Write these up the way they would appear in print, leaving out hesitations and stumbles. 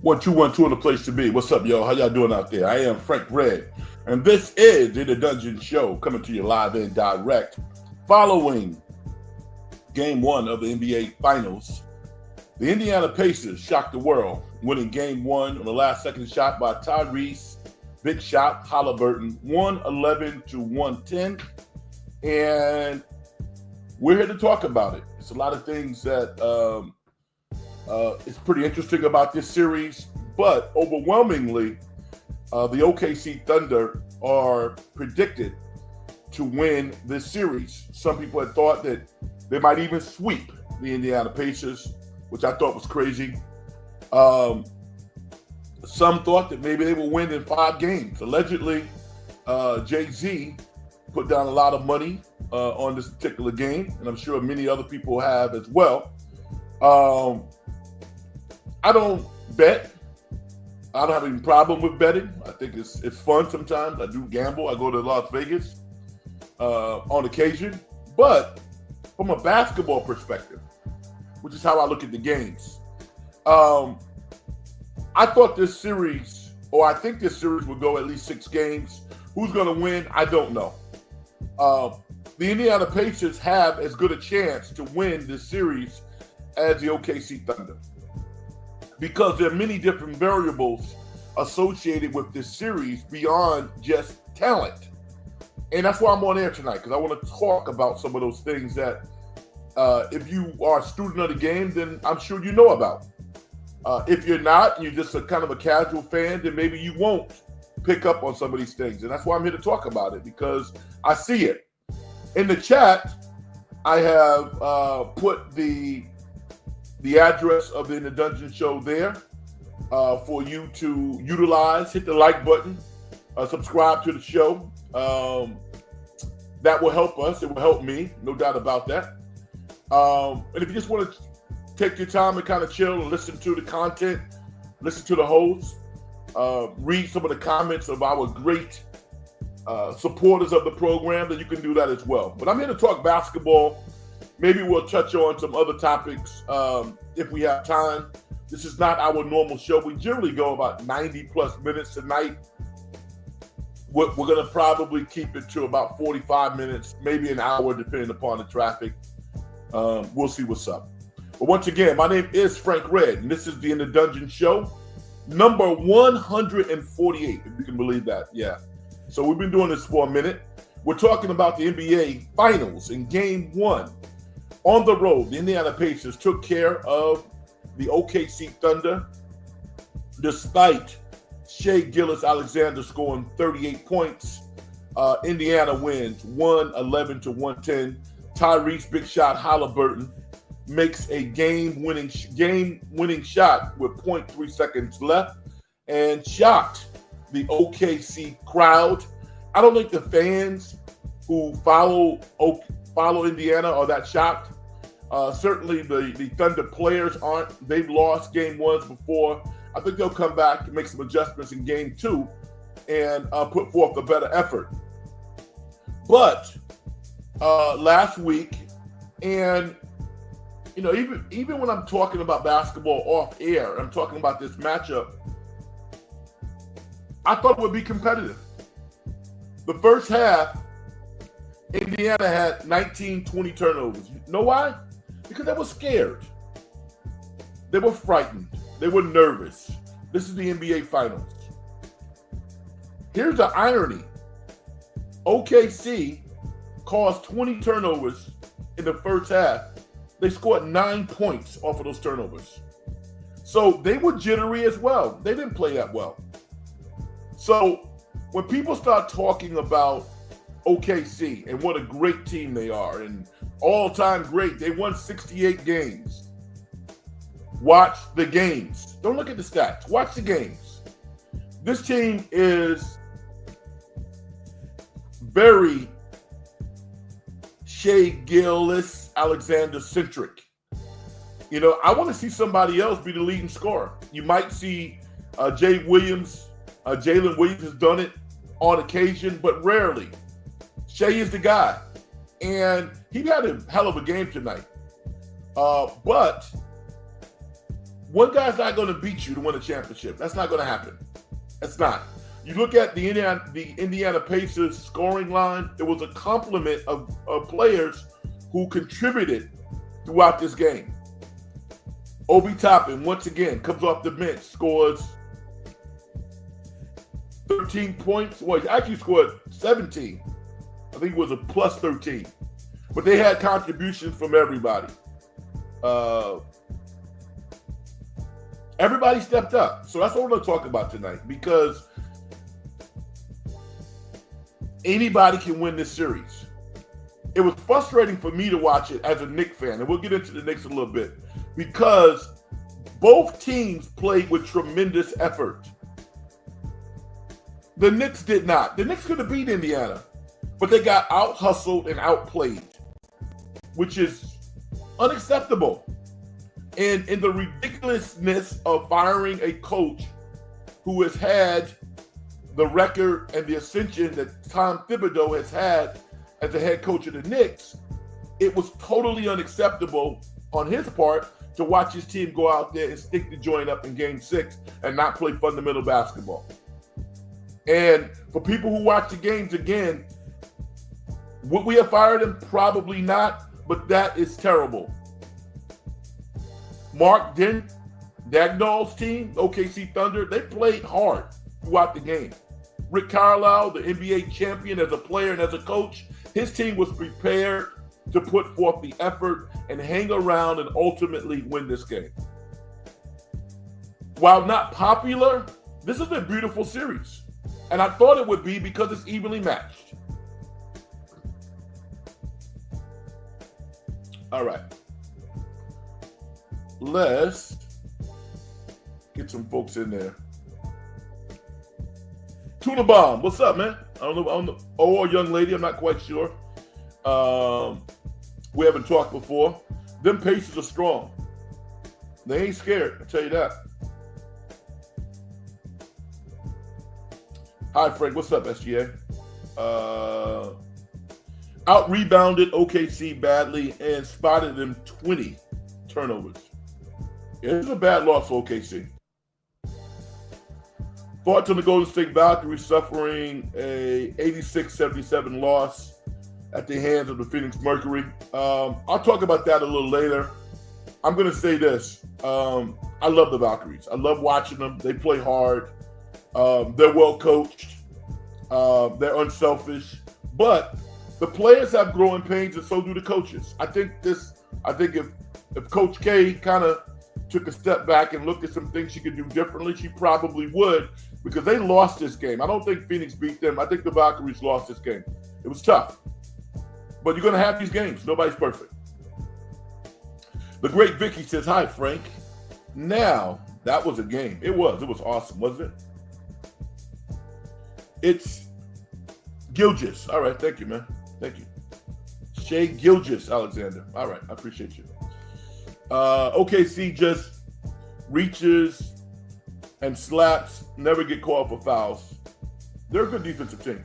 1 2 1 2 in the place to be. What's up, y'all? How y'all doing out there? I am Frank Red, and this is the Dungeon Show coming to you live and direct following Game 1 of the NBA Finals. The Indiana Pacers shocked the world, winning Game 1 on the last second shot by Tyrese Big Shot Halliburton, 111 to 110. And we're here to talk about it. It's a lot of things that it's pretty interesting about this series, but overwhelmingly, the OKC Thunder are predicted to win this series. Some people had thought that they might even sweep the Indiana Pacers, which I thought was crazy. Some thought that maybe they will win in 5 games. Allegedly, Jay-Z put down a lot of money on this particular game, and I'm sure many other people have as well. I don't bet. I don't have any problem with betting. I think it's fun sometimes. I do gamble. I go to Las Vegas on occasion. But from a basketball perspective, which is how I look at the games, I thought this series, or I think this series would go at least 6 games. Who's going to win? I don't know. The Indiana Pacers have as good a chance to win this series as the OKC Thunder, because there are many different variables associated with this series beyond just talent. And that's why I'm on air tonight, because I want to talk about some of those things that if you are a student of the game, then I'm sure you know about. If you're not, you're just a kind of a casual fan, then maybe you won't pick up on some of these things. And that's why I'm here to talk about it, because I see it. In the chat, I have put the address of the In the Dungeon Show there for you to utilize. Hit the like button, subscribe to the show. That will help us. It will help me, no doubt about that. And if you just want to take your time and kind of chill and listen to the content, listen to the hosts, read some of the comments of our great supporters of the program, then you can do that as well. But I'm here to talk basketball. Maybe we'll touch on some other topics if we have time. This is not our normal show. We generally go about 90 plus minutes tonight. We're going to probably keep it to about 45 minutes, maybe an hour, depending upon the traffic. We'll see what's up. But once again, my name is Frank Red, and this is the In the Dungeon Show, number 148, if you can believe that. Yeah. So we've been doing this for a minute. We're talking about the NBA Finals in Game 1. On the road, the Indiana Pacers took care of the OKC Thunder, despite Shai Gilgeous-Alexander scoring 38 points. Indiana wins 111 to 110. Tyrese Big Shot Halliburton makes a game-winning shot with 0.3 seconds left and shocked the OKC crowd. I don't think the fans who follow Indiana are that shocked. Certainly the Thunder players aren't. They've lost Game 1s before. I think they'll come back and make some adjustments in Game 2 and put forth a better effort. But last week, and you know, even when I'm talking about basketball off air, I'm talking about this matchup, I thought it would be competitive. The first half, Indiana had 19-20 turnovers. You know why? Because they were scared. They were frightened. They were nervous. This is the NBA Finals. Here's the irony. OKC caused 20 turnovers in the first half. They scored 9 points off of those turnovers. So they were jittery as well. They didn't play that well. So when people start talking about OKC and what a great team they are and all-time great, they won 68 games. Watch the games. Don't look at the stats. Watch the games. This team is very Shai Gilgeous-Alexander centric. You know, I want to see somebody else be the leading scorer. You might see Jalen Williams has done it on occasion, but rarely. Shai is the guy. And he had a hell of a game tonight. But One guy's not going to beat you to win a championship. That's not going to happen. That's not. You look at the Indiana Pacers scoring line, it was a complement of players who contributed throughout this game. Obi Toppin, once again, comes off the bench, scores 13 points. Well, he actually scored 17. I think it was a plus 13. But they had contributions from everybody. Everybody stepped up. So that's what we're going to talk about tonight, because anybody can win this series. It was frustrating for me to watch it as a Knicks fan, and we'll get into the Knicks a little bit, because both teams played with tremendous effort. The Knicks did not. The Knicks could have beat Indiana, but they got out-hustled and outplayed, which is unacceptable. And in the ridiculousness of firing a coach who has had the record and the ascension that Tom Thibodeau has had as the head coach of the Knicks, it was totally unacceptable on his part to watch his team go out there and stick the joint up in Game 6 and not play fundamental basketball. And for people who watch the games again, would we have fired him? Probably not, but that is terrible. Mark Dagnall's team, OKC Thunder, they played hard throughout the game. Rick Carlisle, the NBA champion as a player and as a coach, his team was prepared to put forth the effort and hang around and ultimately win this game. While not popular, this is a beautiful series. And I thought it would be because it's evenly matched. All right. Let's get some folks in there. Tuna Bomb, what's up, man? I don't know. Oh, a young lady, I'm not quite sure. We haven't talked before. Them Pacers are strong. They ain't scared, I'll tell you that. Hi, Frank. What's up, SGA? Out-rebounded OKC badly and spotted them 20 turnovers. It was a bad loss for OKC. Thoughts on the Golden State Valkyries suffering a 86-77 loss at the hands of the Phoenix Mercury. I'll talk about that a little later. I'm going to say this. I love the Valkyries. I love watching them. They play hard. They're well coached. They're unselfish. But the players have growing pains, and so do the coaches. I think if Coach K kind of took a step back and looked at some things she could do differently, she probably would, because they lost this game. I don't think Phoenix beat them. I think the Valkyries lost this game. It was tough. But you're going to have these games. Nobody's perfect. The great Vicky says, hi, Frank. Now, that was a game. It was awesome, wasn't it? It's Gilgis. All right, thank you, man. Thank you. Shea Gilgis, Alexander. All right, I appreciate you. OKC just reaches and slaps, never get called for fouls. They're a good defensive team.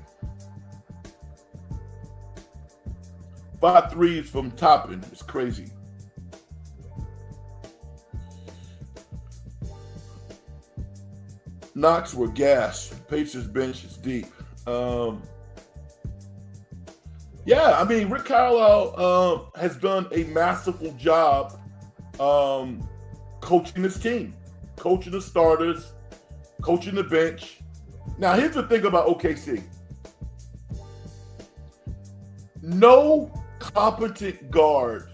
5 threes from Toppin. It's crazy. Knox were gas. Pacers bench is deep. Yeah, I mean, Rick Carlisle has done a masterful job coaching this team, coaching the starters, coaching the bench. Now, here's the thing about OKC. No competent guard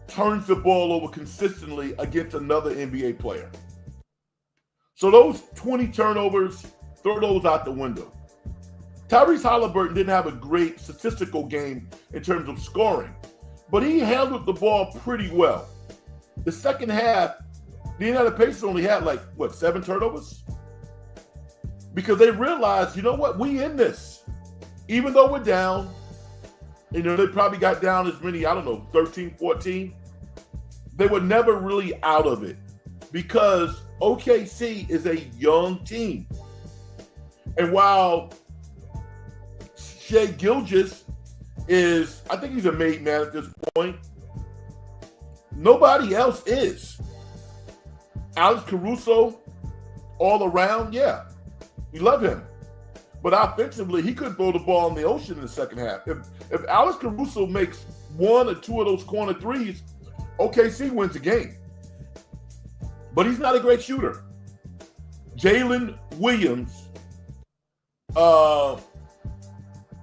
turns the ball over consistently against another NBA player. So those 20 turnovers, throw those out the window. Tyrese Halliburton didn't have a great statistical game in terms of scoring, but he handled the ball pretty well. The second half, the United Pacers only had 7 turnovers? Because they realized, you know what, we in this. Even though we're down, they probably got down as many, 13, 14. They were never really out of it because OKC is a young team. And while Shea Gilgeous I think he's a made man at this point, nobody else is. Alex Caruso, all around, yeah, we love him. But offensively, he couldn't throw the ball in the ocean in the second half. If Alex Caruso makes one or two of those corner threes, OKC wins the game. But he's not a great shooter. Jalen Williams,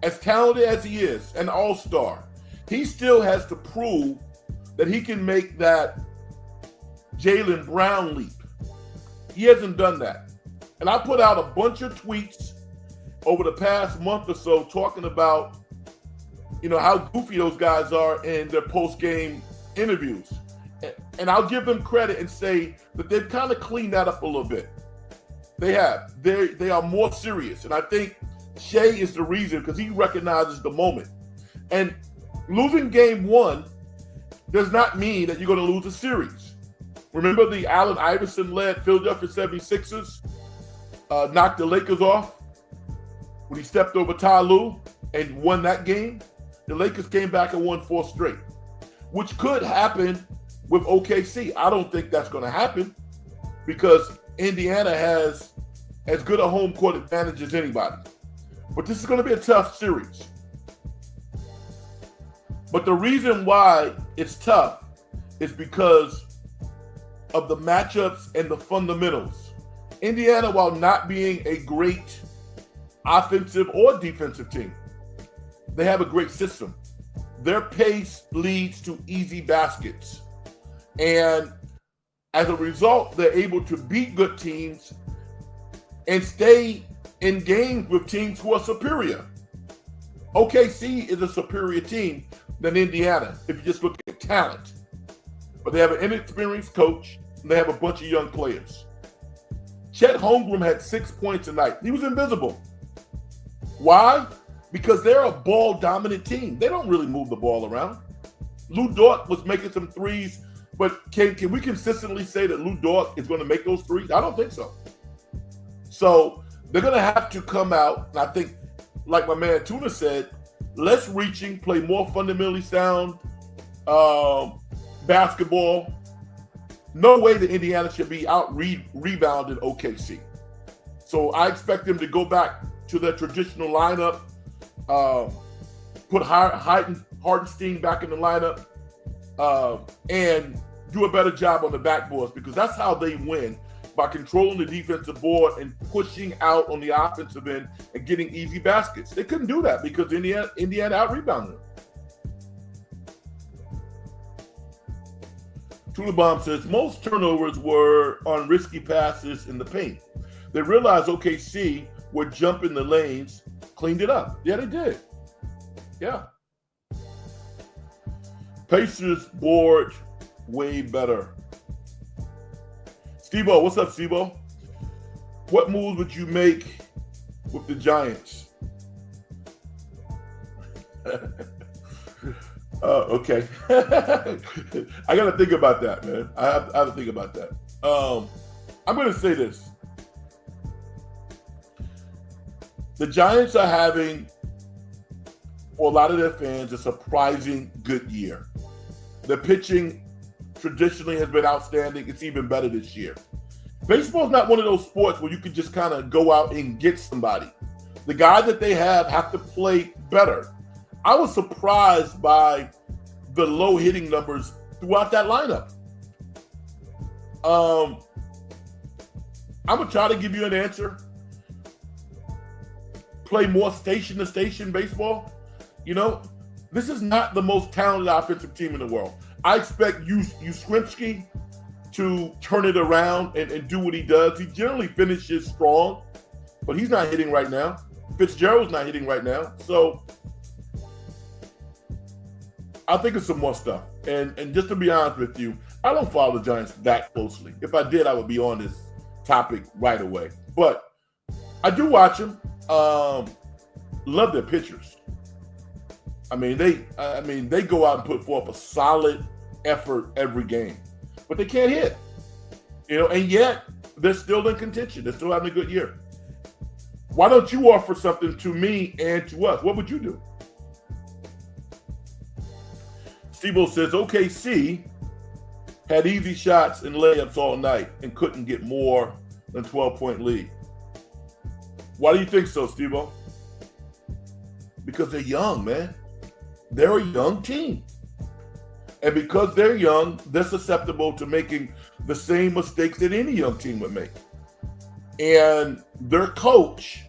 as talented as he is, an all-star, he still has to prove that he can make that Jaylen Brown leap. He hasn't done that. And I put out a bunch of tweets over the past month or so talking about, how goofy those guys are in their post-game interviews. And I'll give them credit and say that they've kind of cleaned that up a little bit. They have. They are more serious. And I think Shea is the reason, because he recognizes the moment. And losing game one does not mean that you're going to lose a series. Remember the Allen Iverson-led Philadelphia 76ers knocked the Lakers off when he stepped over Ty Lue and won that game? The Lakers came back and won 4 straight, which could happen with OKC. I don't think that's going to happen because Indiana has as good a home court advantage as anybody. But this is going to be a tough series. But the reason why it's tough is because of the matchups and the fundamentals. Indiana, while not being a great offensive or defensive team, they have a great system. Their pace leads to easy baskets. And as a result, they're able to beat good teams and stay in games with teams who are superior. OKC is a superior team than Indiana, if you just look at talent. But they have an inexperienced coach, and they have a bunch of young players. Chet Holmgren had 6 points tonight. He was invisible. Why? Because they're a ball-dominant team. They don't really move the ball around. Lou Dort was making some threes, but can we consistently say that Lou Dort is going to make those threes? I don't think so. So they're going to have to come out, and I think, like my man Tuna said, less reaching, play more fundamentally sound basketball. No way that Indiana should be out rebounded OKC. So I expect them to go back to their traditional lineup, put Hartenstein back in the lineup, and do a better job on the backboards, because that's how they win, by controlling the defensive board and pushing out on the offensive end and getting easy baskets. They couldn't do that because Indiana out-rebounded them. Tuna Bomb says, most turnovers were on risky passes in the paint. They realized OKC would jump in the lanes, cleaned it up. Yeah, they did. Yeah. Pacers board way better. Steve-O, what's up, Steve-O? What moves would you make with the Giants? Okay. I got to think about that, man. I have to think about that. I'm going to say this. The Giants are having, for a lot of their fans, a surprising good year. The pitching traditionally has been outstanding. It's even better this year. Baseball is not one of those sports where you can just kind of go out and get somebody. The guys that they have to play better. I was surprised by the low hitting numbers throughout that lineup. I'm going to try to give you an answer. Play more station to station baseball. This is not the most talented offensive team in the world. I expect Yastrzemski to turn it around and do what he does. He generally finishes strong, but he's not hitting right now. Fitzgerald's not hitting right now. So I think it's some more stuff. And just to be honest with you, I don't follow the Giants that closely. If I did, I would be on this topic right away. But I do watch them. Love their pitchers. They go out and put forth a solid effort every game, but they can't hit. And yet they're still in contention. They're still having a good year. Why don't you offer something to me and to us? What would you do? Steve-O says OKC had easy shots and layups all night and couldn't get more than 12-point lead. Why do you think so, Steve-O? Because they're young, man. They're a young team. And because they're young, they're susceptible to making the same mistakes that any young team would make. And their coach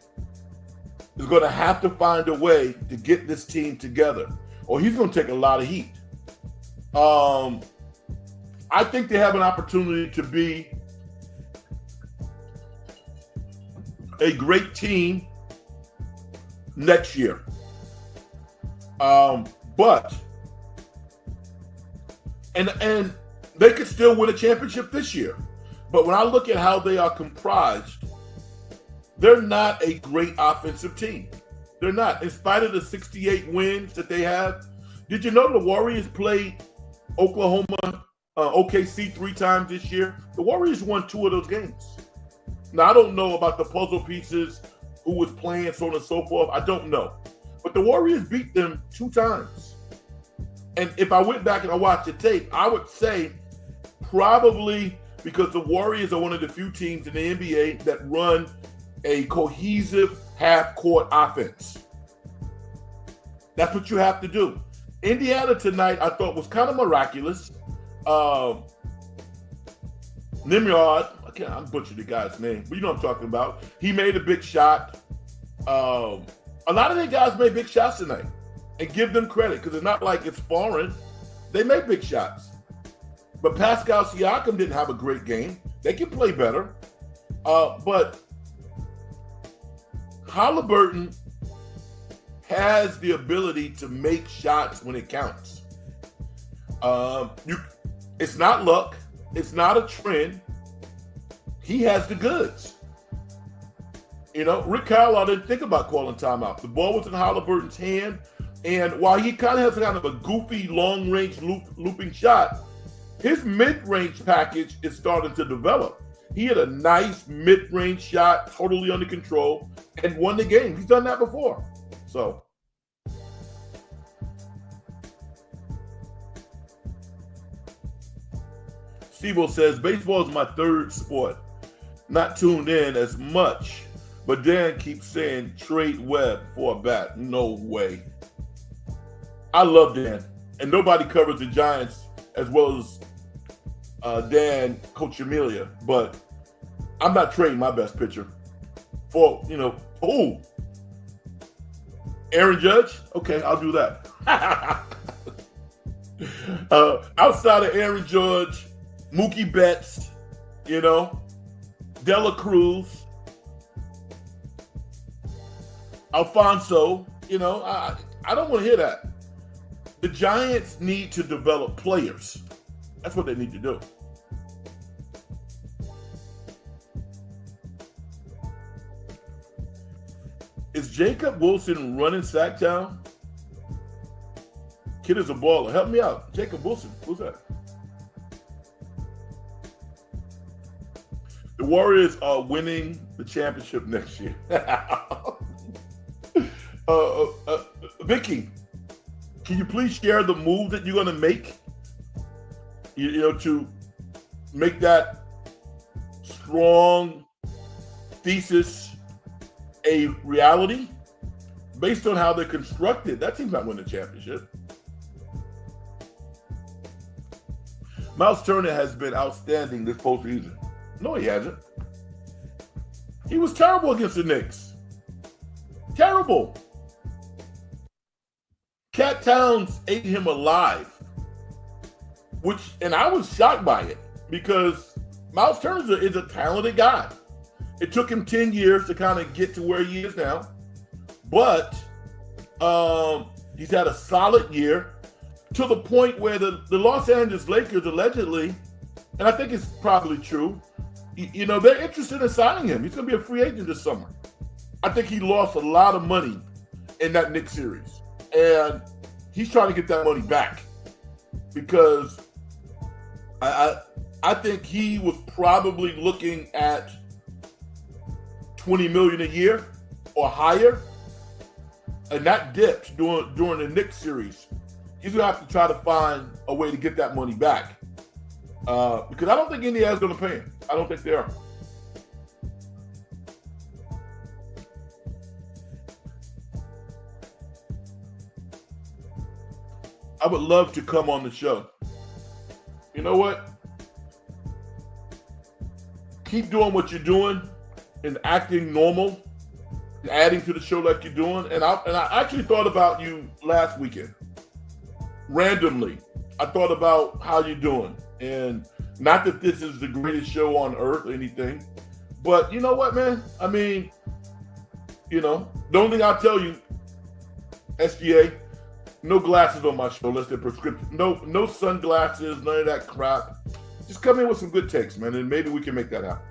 is going to have to find a way to get this team together, or he's going to take a lot of heat. I think they have an opportunity to be a great team next year. But they could still win a championship this year. But when I look at how they are comprised, they're not a great offensive team. They're not. In spite of the 68 wins that they have, did you know the Warriors played Oklahoma, OKC 3 times this year? The Warriors won 2 of those games. Now, I don't know about the puzzle pieces, who was playing, so on and so forth. I don't know. But the Warriors beat them 2 times. And if I went back and I watched the tape, I would say probably because the Warriors are one of the few teams in the NBA that run a cohesive half-court offense. That's what you have to do. Indiana tonight, I thought, was kind of miraculous. Nimrod, I'm butchering the guy's name, but you know what I'm talking about. He made a big shot. A lot of the guys made big shots tonight, and give them credit because it's not like it's foreign. They make big shots. But Pascal Siakam didn't have a great game. They can play better. But Halliburton has the ability to make shots when it counts. It's not luck. It's not a trend. He has the goods. You know, Rick Carlisle didn't think about calling timeout. The ball was in Halliburton's hand, and while he kind of has kind of a goofy long-range looping shot, his mid-range package is starting to develop. He had a nice mid-range shot, totally under control, and won the game. He's done that before. So, Steve-O says, baseball is my third sport. Not tuned in as much, but Dan keeps saying trade Webb for a bat. No way. I love Dan, and nobody covers the Giants as well as Dan, Coach Amelia, but I'm not trading my best pitcher for, Aaron Judge? Okay, I'll do that. Outside of Aaron Judge, Mookie Betts, Dela Cruz, Alfonso, I don't want to hear that. The Giants need to develop players. That's what they need to do. Is Jacob Wilson running Sacktown? Kid is a baller. Help me out. Jacob Wilson. Who's that? The Warriors are winning the championship next year. Vicky, can you please share the move that you're going to make? To make that strong thesis a reality based on how they're constructed. That team's not winning the championship. Miles Turner has been outstanding this postseason. No, he hasn't. He was terrible against the Knicks. Terrible. Cat Towns ate him alive. And I was shocked by it because Miles Turner is a talented guy. It took him 10 years to kind of get to where he is now. But he's had a solid year to the point where the Los Angeles Lakers allegedly, and I think it's probably true, they're interested in signing him. He's going to be a free agent this summer. I think he lost a lot of money in that Knicks series. And he's trying to get that money back because I think he was probably looking at $20 million a year or higher, and that dipped during the Knicks series. He's gonna have to try to find a way to get that money back. because I don't think Indiana's going to pay him. I don't think they are. I would love to come on the show. You know what? Keep doing what you're doing and acting normal, and adding to the show like you're doing. And I actually thought about you last weekend. Randomly, I thought about how you're doing. And not that this is the greatest show on earth or anything, but you know what, man? I mean, the only thing I'll tell you, SGA, no glasses on my show unless they're prescription. No sunglasses, none of that crap. Just come in with some good takes, man, and maybe we can make that happen.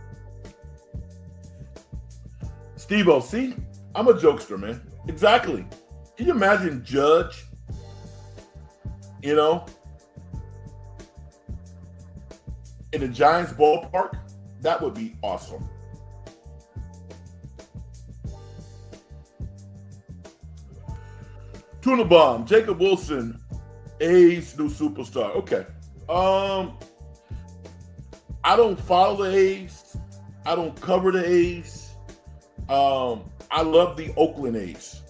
Steve-O, see? I'm a jokester, man. Exactly. Can you imagine Judge? In the Giants ballpark? That would be awesome. Tuna Bomb, Jacob Wilson, A's new superstar. Okay. I don't follow the A's. I don't cover the A's. I love the Oakland A's.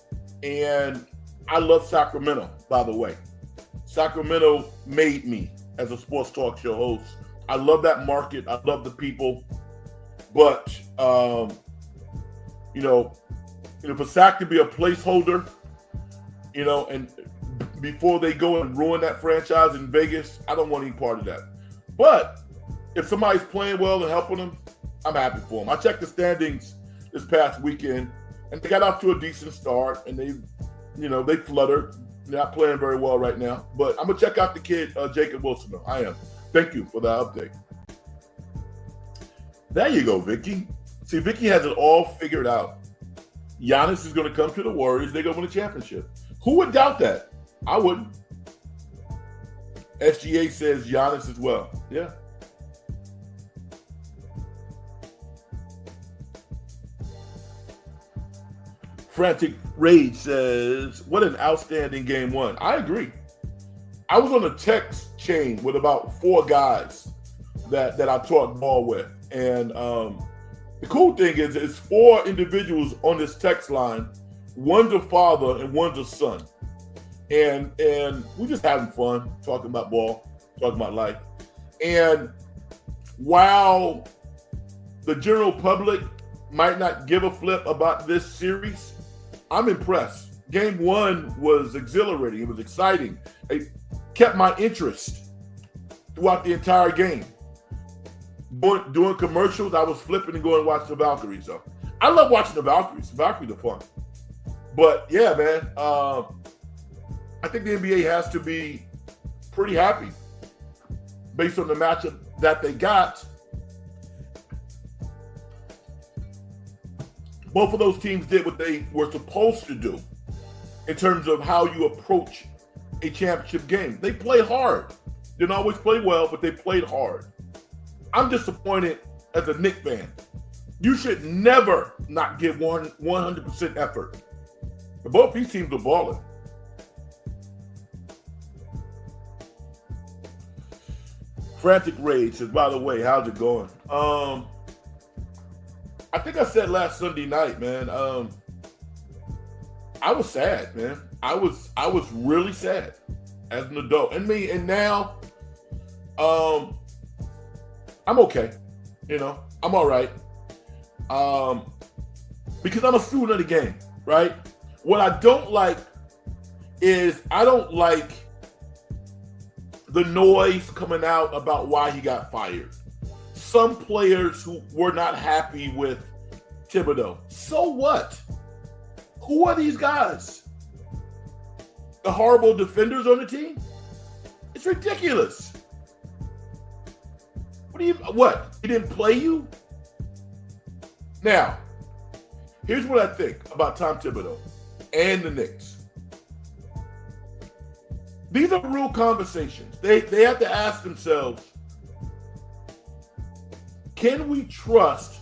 And I love Sacramento, by the way. Sacramento made me as a sports talk show host. I love that market. I love the people. But, for Sac to be a placeholder, and before they go and ruin that franchise in Vegas, I don't want any part of that. But if somebody's playing well and helping them, I'm happy for them. I checked the standings this past weekend, and they got off to a decent start, and they fluttered. They're not playing very well right now. But I'm going to check out the kid, Jacob Wilson, though. I am. Thank you for that update. There you go, Vicky. See, Vicky has it all figured out. Giannis is going to come to the Warriors. They're going to win a championship. Who would doubt that? I wouldn't. SGA says Giannis as well. Yeah. Frantic Rage says, what an outstanding game one. I agree. I was on a text chain with about 4 guys that I talked ball with. And the cool thing is it's 4 individuals on this text line. One's a father and one's a son. And we're just having fun, talking about ball, talking about life. And while the general public might not give a flip about this series, I'm impressed. Game 1 was exhilarating. It was exciting. It kept my interest throughout the entire game. Doing commercials, I was flipping and going to watch the Valkyries. So I love watching the Valkyries. The Valkyries are fun. But yeah, man, I think the NBA has to be pretty happy based on the matchup that they got. Both of those teams did what they were supposed to do in terms of how you approach a championship game. They played hard. Didn't always play well, but they played hard. I'm disappointed as a Knicks fan. You should never not give 100% effort. But both these teams are balling. Frantic Rage says, by the way, how's it going? I think I said last Sunday night, man. I was sad, man. I was really sad as an adult. And now, I'm okay. I'm all right. Because I'm a student of the game, right? What I don't like is I don't like the noise coming out about why he got fired. Some players who were not happy with Thibodeau. So what? Who are these guys? The horrible defenders on the team? It's ridiculous. What? He didn't play you? Now, here's what I think about Tom Thibodeau and the Knicks. These are real conversations. They have to ask themselves, can we trust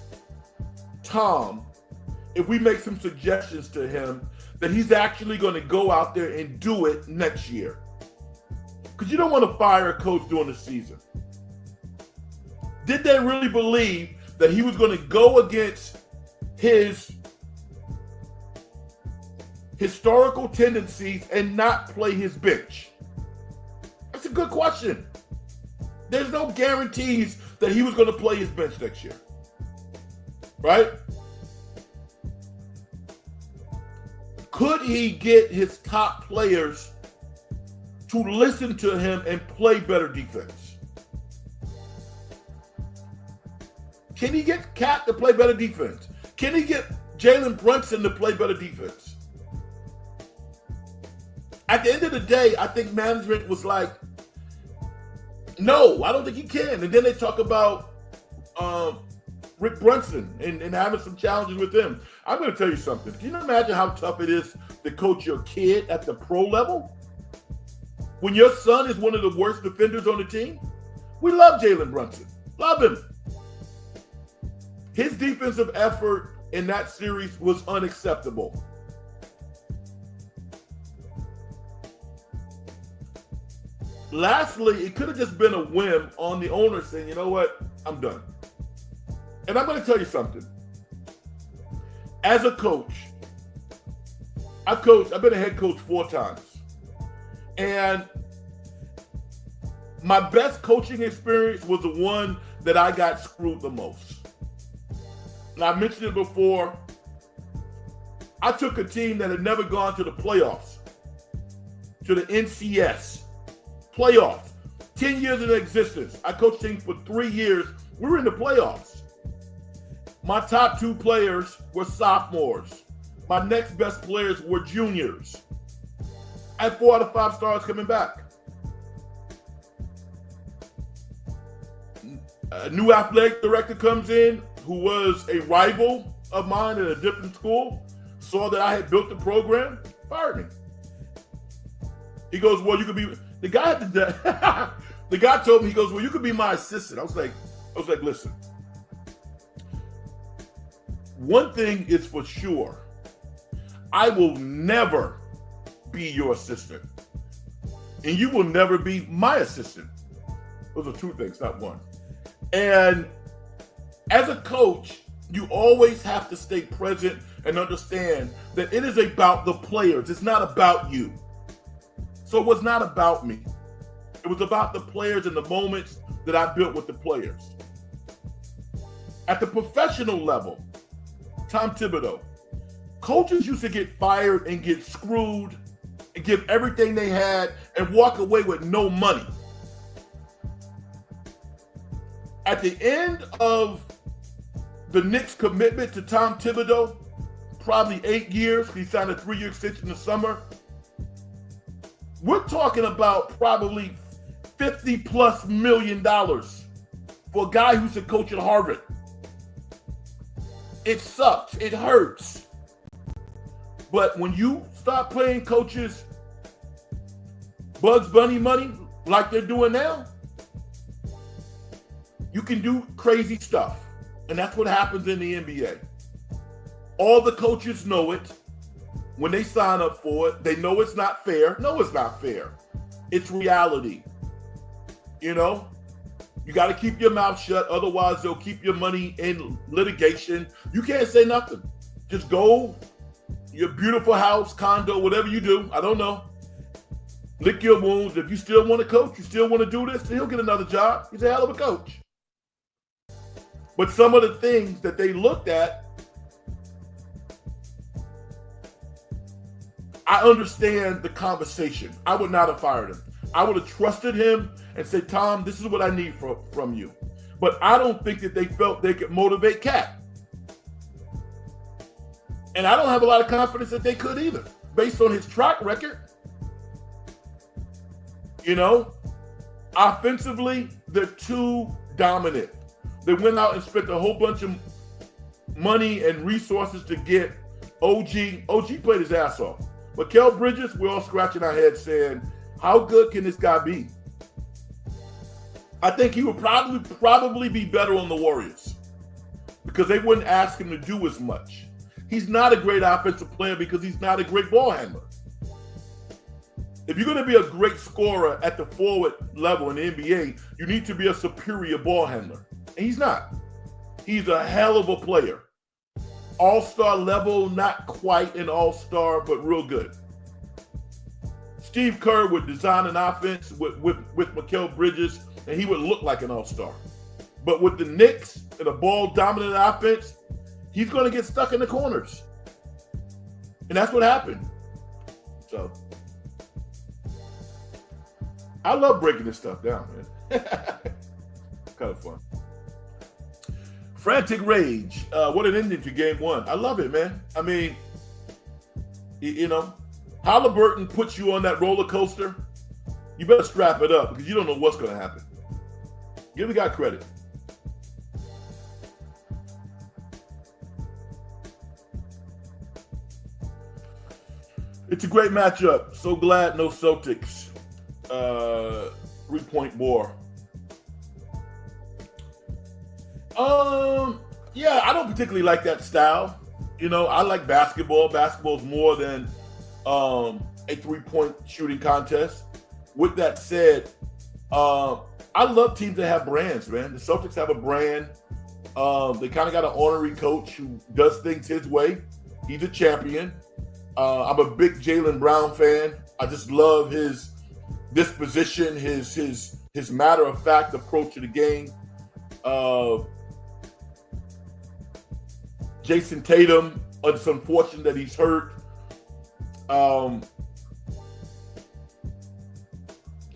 Tom if we make some suggestions to him that he's actually going to go out there and do it next year? Because you don't want to fire a coach during the season. Did they really believe that he was going to go against his historical tendencies and not play his bench? That's a good question. There's no guarantees that he was going to play his bench next year, right? Could he get his top players to listen to him and play better defense? Can he get Cat to play better defense? Can he get Jalen Brunson to play better defense? At the end of the day, I think management was like, no, I don't think he can. And then they talk about Rick Brunson and having some challenges with him. I'm going to tell you something. Can you imagine how tough it is to coach your kid at the pro level? When your son is one of the worst defenders on the team? We love Jalen Brunson. Love him. His defensive effort in that series was unacceptable. Lastly, it could have just been a whim on the owner saying, you know what, I'm done. And I'm going to tell you something. As a coach, I've been a head coach 4 times. And my best coaching experience was the one that I got screwed the most. And I mentioned it before. I took a team that had never gone to the playoffs, to the NCS playoffs. 10 years in existence. I coached teams for 3 years. We were in the playoffs. My top 2 players were sophomores. My next best players were juniors. I had 4 out of 5 stars coming back. A new athletic director comes in who was a rival of mine at a different school, saw that I had built the program, fired me. He goes, well, you could be, the guy told me, he goes, well, you could be my assistant. I was like, listen, one thing is for sure, I will never be your assistant, and you will never be my assistant. Those are 2 things, not one. And as a coach, you always have to stay present and understand that it is about the players. It's not about you. So it was not about me. It was about the players and the moments that I built with the players. At the professional level, Tom Thibodeau, coaches used to get fired and get screwed and give everything they had and walk away with no money. At the end of the Knicks' commitment to Tom Thibodeau, probably 8 years, he signed a 3-year extension this summer. We're talking about probably $50+ million for a guy who's a coach at Harvard. It sucks. It hurts. But when you start paying coaches Bugs Bunny money like they're doing now, you can do crazy stuff. And that's what happens in the NBA. All the coaches know it. When they sign up for it, they know it's not fair. No, it's not fair. It's reality. You know, you got to keep your mouth shut. Otherwise, they'll keep your money in litigation. You can't say nothing. Just go, your beautiful house, condo, whatever you do. I don't know. Lick your wounds. If you still want to coach, you still want to do this, he'll get another job. He's a hell of a coach. But some of the things that they looked at, I understand the conversation. I would not have fired him. I would have trusted him and said, Tom, this is what I need from you. But I don't think that they felt they could motivate Cat. And I don't have a lot of confidence that they could either, based on his track record. You know, offensively, they're too dominant. They went out and spent a whole bunch of money and resources to get OG. OG played his ass off. But Mikal Bridges, we're all scratching our heads saying, how good can this guy be? I think he would probably be better on the Warriors because they wouldn't ask him to do as much. He's not a great offensive player because he's not a great ball handler. If you're going to be a great scorer at the forward level in the NBA, you need to be a superior ball handler. And he's not. He's a hell of a player. All-star level, not quite an all-star, but real good. Steve Kerr would design an offense with Mikal Bridges, and he would look like an all-star. But with the Knicks and a ball-dominant offense, he's going to get stuck in the corners. And that's what happened. So, I love breaking this stuff down, man. Kind of fun. Frantic Rage. What an ending to game one. I love it, man. I mean, you know, Halliburton puts you on that roller coaster. You better strap it up because you don't know what's going to happen. Give the guy credit. It's a great matchup. So glad no Celtics. 3-point war. Yeah, I don't particularly like that style. You know, I like basketball. Basketball's more than a 3-point shooting contest. With that said, I love teams that have brands, man. The Celtics have a brand. They kind of got an honorary coach who does things his way. He's a champion. I'm a big Jaylen Brown fan. I just love his disposition, his matter-of-fact approach to the game. Jason Tatum, it's unfortunate that he's hurt. I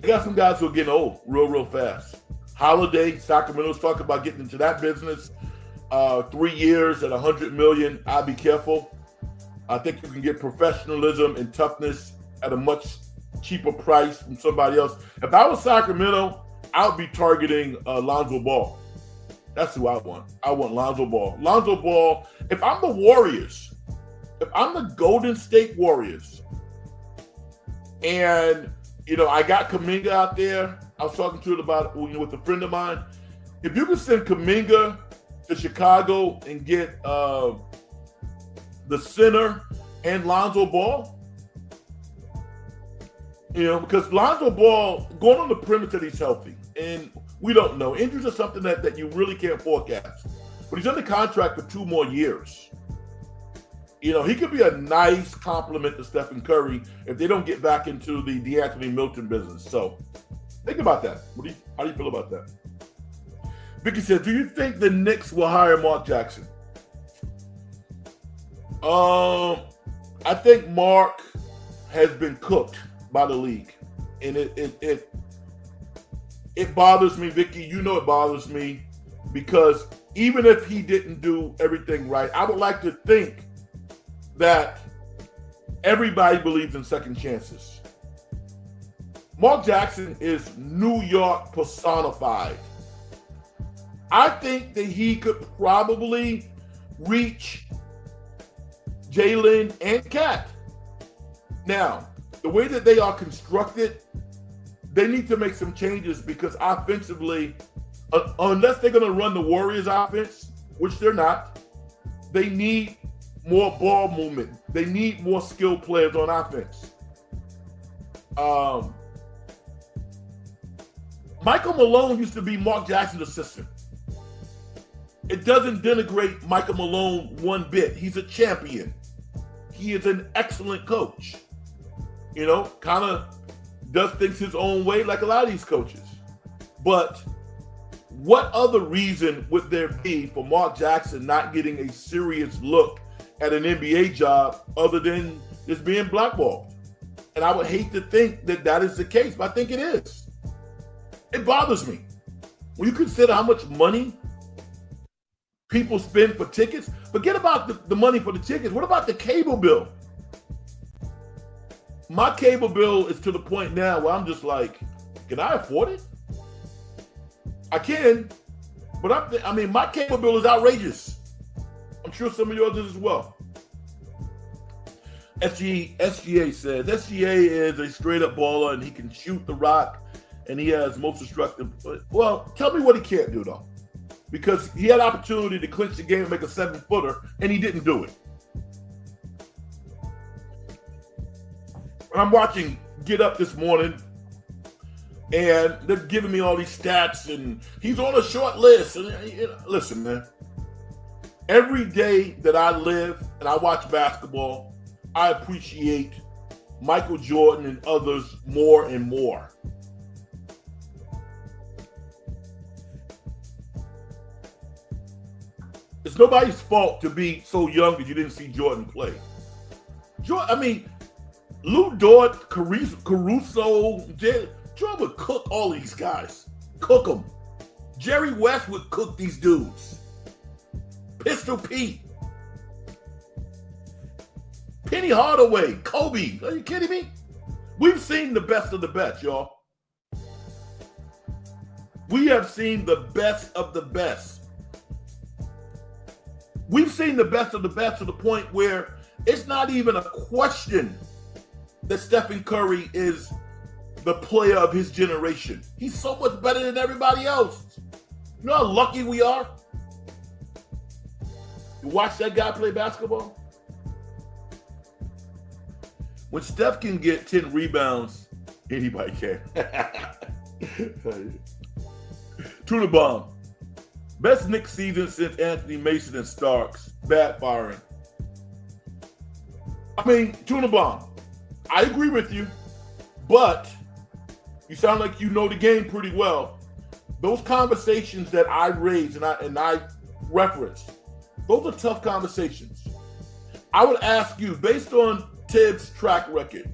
got some guys who are getting old real fast. Holiday, Sacramento's talking about getting into that business. 3 years at $100 million. I'd be careful. I think you can get professionalism and toughness at a much cheaper price from somebody else. If I was Sacramento, I would be targeting Lonzo Ball. That's who I want. I want Lonzo Ball. Lonzo Ball, if I'm the Warriors, if I'm the Golden State Warriors, and, you know, I got Kuminga out there. I was talking to it about, you know, with a friend of mine. If you could send Kuminga to Chicago and get the center and Lonzo Ball, you know, because Lonzo Ball, going on the premise that he's healthy, and we don't know. Injuries are something that you really can't forecast. But he's under contract for 2 more years. You know, he could be a nice compliment to Stephen Curry if they don't get back into the DeAnthony Milton business. So think about that. How do you feel about that? Vicky says, do you think the Knicks will hire Mark Jackson? I think Mark has been cooked by the league. And it bothers me, Vicky. You know it bothers me because even if he didn't do everything right, I would like to think that everybody believes in second chances. Mark Jackson is New York personified. I think that he could probably reach Jalen and Cat. Now, the way that they are constructed, they need to make some changes because offensively, unless they're going to run the Warriors offense, which they're not, they need more ball movement. They need more skilled players on offense. Michael Malone used to be Mark Jackson's assistant. It doesn't denigrate Michael Malone one bit. He's a champion. He is an excellent coach. You know, kind of does things his own way like a lot of these coaches. But what other reason would there be for Mark Jackson not getting a serious look at an NBA job other than just being blackballed? And I would hate to think that that is the case, but I think it is. It bothers me. When you consider how much money people spend for tickets, forget about the money for the tickets. What about the cable bill? My cable bill is to the point now where I'm just like, can I afford it? I can, but I mean, my cable bill is outrageous. I'm sure some of yours is as well. SGA says, SGA is a straight up baller and he can shoot the rock and he has most destructive. Well, tell me what he can't do though. Because he had opportunity to clinch the game and make a 7-footer and he didn't do it. I'm watching Get Up this morning And they're giving me all these stats, and he's on a short list. And listen, man, every day that I live and I watch basketball, I appreciate Michael Jordan and others more and more. It's nobody's fault to be so young that you didn't see Jordan play. Lou Dort, Caruso, Jordan would cook all these guys. Cook them. Jerry West would cook these dudes. Pistol Pete. Penny Hardaway. Kobe. Are you kidding me? We've seen the best of the best, y'all. We have seen the best of the best. We've seen the best of the best to the point where it's not even a question that Stephen Curry is the player of his generation. He's so much better than everybody else. You know how lucky we are? You watch that guy play basketball? When Steph can get 10 rebounds, anybody can. Tuna Bomb. Best Knicks season since Anthony Mason and Starks. Bad firing. Tuna Bomb. I agree with you, but you sound like you know the game pretty well. Those conversations that I raised and I referenced, those are tough conversations. I would ask you, based on Tibbs' track record,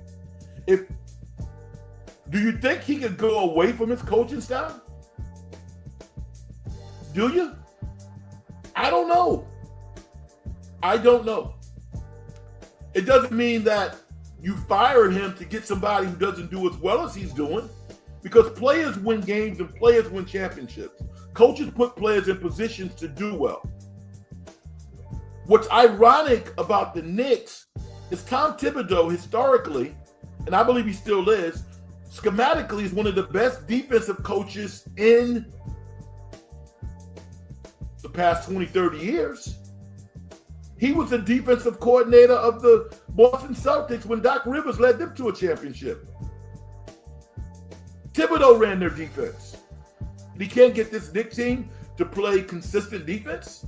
do you think he could go away from his coaching style? Do you? I don't know. It doesn't mean that you fired him to get somebody who doesn't do as well as he's doing, because players win games and players win championships. Coaches put players in positions to do well. What's ironic about the Knicks is Tom Thibodeau, historically, and I believe he still is, schematically is one of the best defensive coaches in the past 20, 30 years. He was the defensive coordinator of the Boston Celtics when Doc Rivers led them to a championship. Thibodeau ran their defense. He can't get this Knicks team to play consistent defense.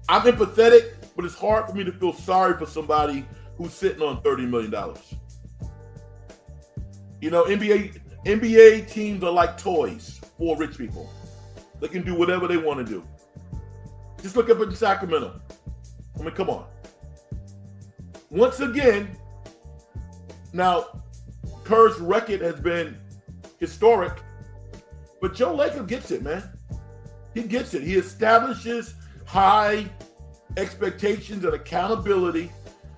I'm empathetic, but it's hard for me to feel sorry for somebody who's sitting on $30 million. You know, NBA teams are like toys for rich people. They can do whatever they want to do. Just look up in Sacramento. Come on. Once again, now, Kerr's record has been historic, but Joe Lacob gets it, man. He gets it. He establishes high expectations and accountability,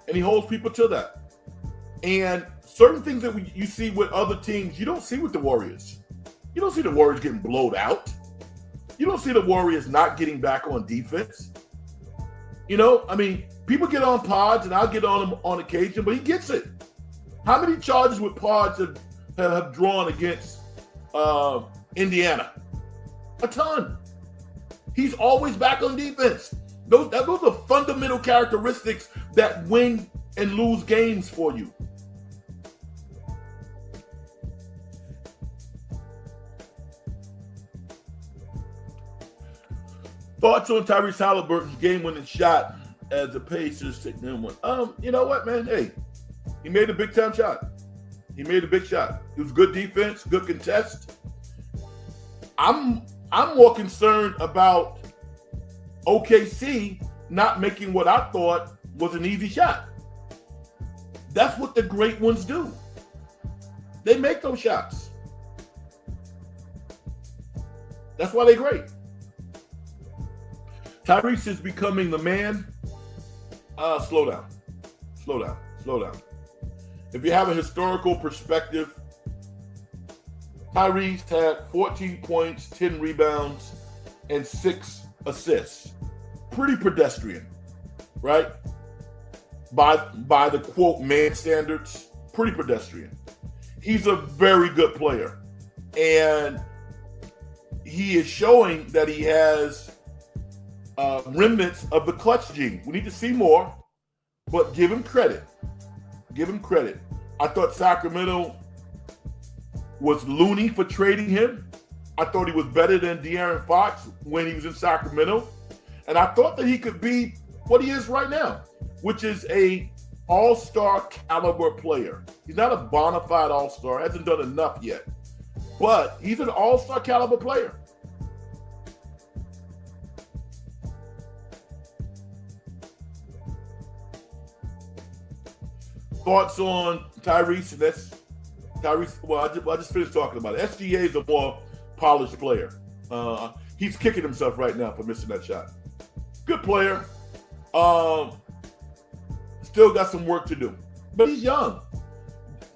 and he holds people to that. And certain things that you see with other teams, you don't see with the Warriors. You don't see the Warriors getting blowed out. You don't see the Warriors not getting back on defense. People get on pods, and I'll get on him on occasion, but he gets it. How many charges would pods have drawn against Indiana? A ton. He's always back on defense. Those are fundamental characteristics that win and lose games for you. Thoughts on Tyrese Halliburton's game-winning shot as the Pacers take them one? You know what, man? Hey, he made a big-time shot. He made a big shot. It was good defense, good contest. I'm more concerned about OKC not making what I thought was an easy shot. That's what the great ones do. They make those shots. That's why they're great. Tyrese is becoming the man. Slow down. If you have a historical perspective, Tyrese had 14 points, 10 rebounds, and 6 assists. Pretty pedestrian, right? By the quote man standards, pretty pedestrian. He's a very good player, and he is showing that he has remnants of the clutch gene. We need to see more, but give him credit. Give him credit. I thought Sacramento was loony for trading him. I thought he was better than De'Aaron Fox when he was in Sacramento. And I thought that he could be what he is right now, which is a all-star caliber player. He's not a bona fide all-star, hasn't done enough yet. But he's an all-star caliber player. Thoughts on Tyrese? And that's Tyrese. Well, I just finished talking about it. SGA is a more polished player. He's kicking himself right now for missing that shot. Good player. Still got some work to do, but he's young.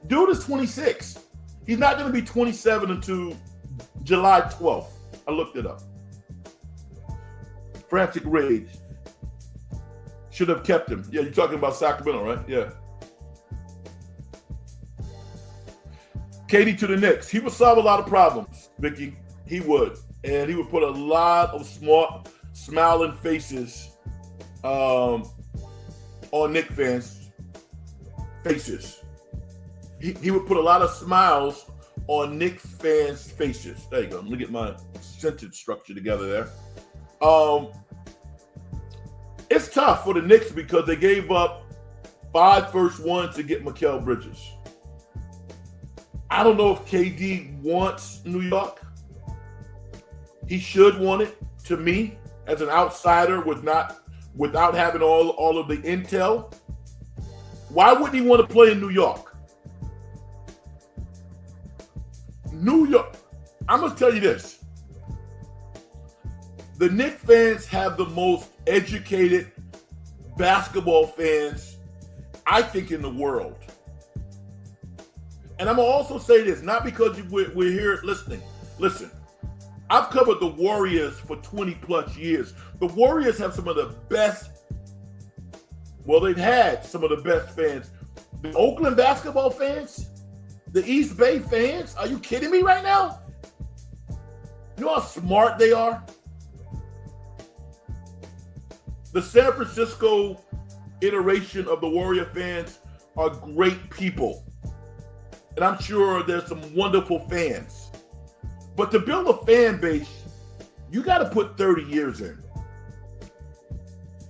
Dude is 26. He's not going to be 27 until July 12th. I looked it up. Frantic rage. Should have kept him. Yeah, you're talking about Sacramento, right? Yeah. KD to the Knicks. He would solve a lot of problems, Vicky. He would. And he would put a lot of smart, smiling faces on Knicks fans' faces. He would put a lot of smiles on Knicks fans' faces. There you go. Let me get my sentence structure together there. It's tough for the Knicks because they gave up 5 first-ones to get Mikal Bridges. I don't know if KD wants New York. He should want it, to me, as an outsider without having all of the intel. Why wouldn't he want to play in New York? New York, I'm going to tell you this. The Knicks fans have the most educated basketball fans, I think, in the world. And I'm going to also say this, not because we're here listening. Listen, I've covered the Warriors for 20 plus years. The Warriors have some of the best, they've had some of the best fans. The Oakland basketball fans, the East Bay fans, are you kidding me right now? You know how smart they are? The San Francisco iteration of the Warrior fans are great people. And I'm sure there's some wonderful fans. But to build a fan base, you got to put 30 years in.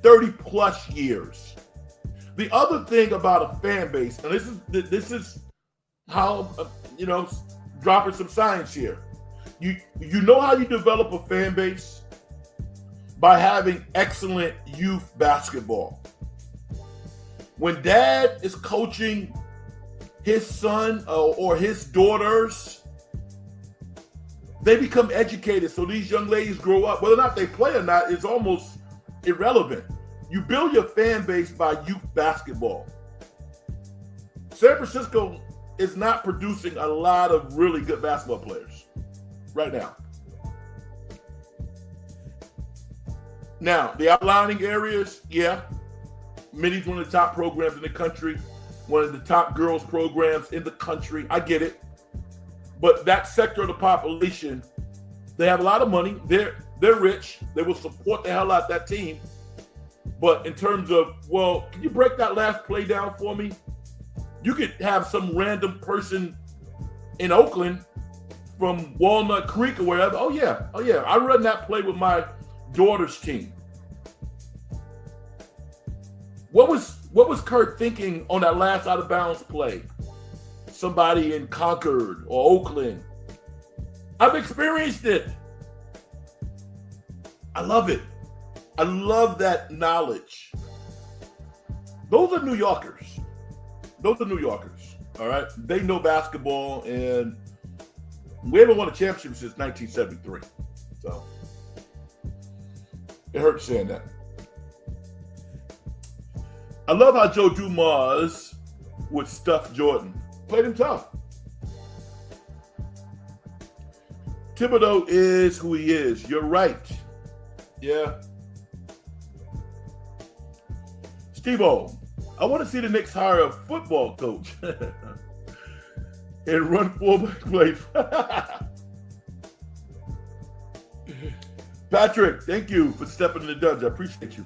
30 plus years. The other thing about a fan base, and this is how, dropping some science here. You know how you develop a fan base? By having excellent youth basketball. When dad is coaching his son or his daughters, they become educated. So these young ladies grow up. Whether or not they play or not is almost irrelevant. You build your fan base by youth basketball. San Francisco is not producing a lot of really good basketball players right now. Now, the outlining areas, yeah. Minnie's one of the top programs in the country, one of the top girls programs in the country. I get it. But that sector of the population, they have a lot of money. They're rich. They will support the hell out of that team. But in terms of, can you break that last play down for me? You could have some random person in Oakland from Walnut Creek or wherever. Oh yeah. I run that play with my daughter's team. What was Kurt thinking on that last out of bounds play? Somebody in Concord or Oakland. I've experienced it. I love it. I love that knowledge. Those are New Yorkers. All right. They know basketball, and we haven't won a championship since 1973. So it hurts saying that. I love how Joe Dumars would stuff Jordan. Played him tough. Thibodeau is who he is. You're right. Yeah. Steve-O, I want to see the Knicks hire a football coach and run fullback plays. Patrick, thank you for stepping in the dungeon. I appreciate you.